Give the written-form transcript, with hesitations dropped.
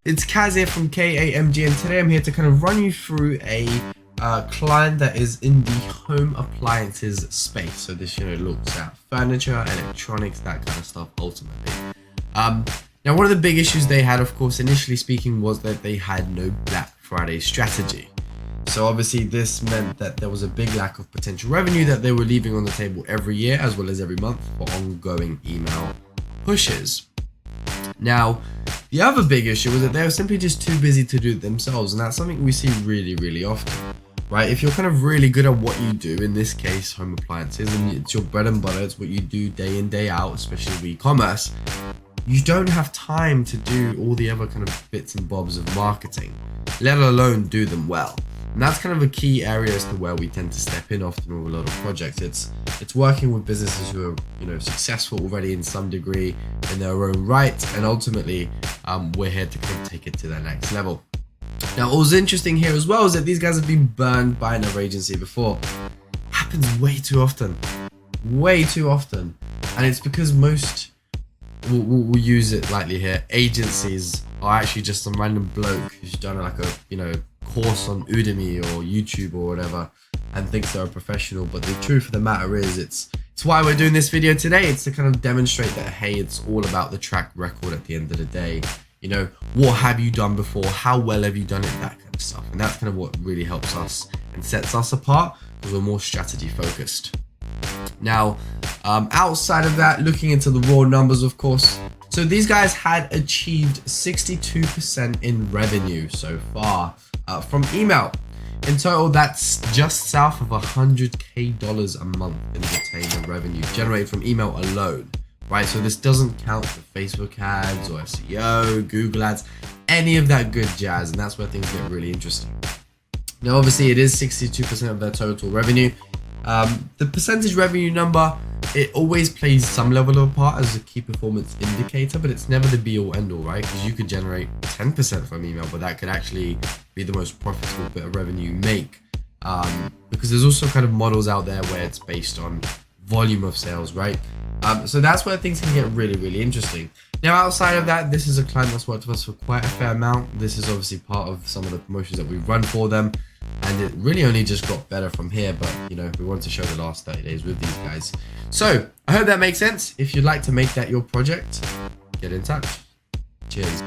It's Kaz here from KAMG, and today I'm here to kind of run you through a client that is in the home appliances space. So this, looks at furniture, electronics, that kind of stuff ultimately. Now, one of the big issues they had, of course, initially speaking, was that they had no Black Friday strategy. So obviously this meant that there was a big lack of potential revenue that they were leaving on the table every year as well as every month for ongoing email pushes. Now, the other big issue was that they were simply just too busy to do it themselves, and that's something we see really often, right? If you're kind of really good at what you do, in this case, home appliances, and it's your bread and butter, it's what you do day in, day out, especially with e-commerce, you don't have time to do all the other kind of bits and bobs of marketing, let alone do them well. And that's kind of a key area as to where we tend to step in often with a lot of projects. It's working with businesses who are successful already in some degree in their own right, and ultimately we're here to kind of take it to the next level. Now, what was interesting here as well is that these guys have been burned by another agency before. Happens way too often, and it's because most, we'll use it lightly here, agencies are actually just some random bloke who's done like a course on Udemy or YouTube or whatever and thinks they're a professional. But the truth of the matter is, it's why we're doing this video today. It's to kind of demonstrate that, hey, it's all about the track record at the end of the day. What have you done before? How well have you done it? That kind of stuff. And that's kind of what really helps us and sets us apart, because we're more strategy focused. Now, outside of that, looking into the raw numbers, of course, so these guys had achieved 62% in revenue so far from email. In total, that's just south of $100K a month in retained revenue generated from email alone, right? So this doesn't count for Facebook ads or SEO, Google ads, any of that good jazz, and that's where things get really interesting. Now, obviously, it is 62% of their total revenue. The percentage revenue number, it always plays some level of a part as a key performance indicator, but it's never the be all end all, right? Because you could generate 10% from email, but that could actually be the most profitable bit of revenue you make. Because there's also kind of models out there where it's based on volume of sales, right? So that's where things can get really interesting. Now, outside of that, this is a client that's worked with us for quite a fair amount. This is obviously part of some of the promotions that we've run for them, and it really only just got better from here. But we want to show the last 30 days with these guys. So I hope that makes sense. If you'd like to make that your project, get in touch. Cheers.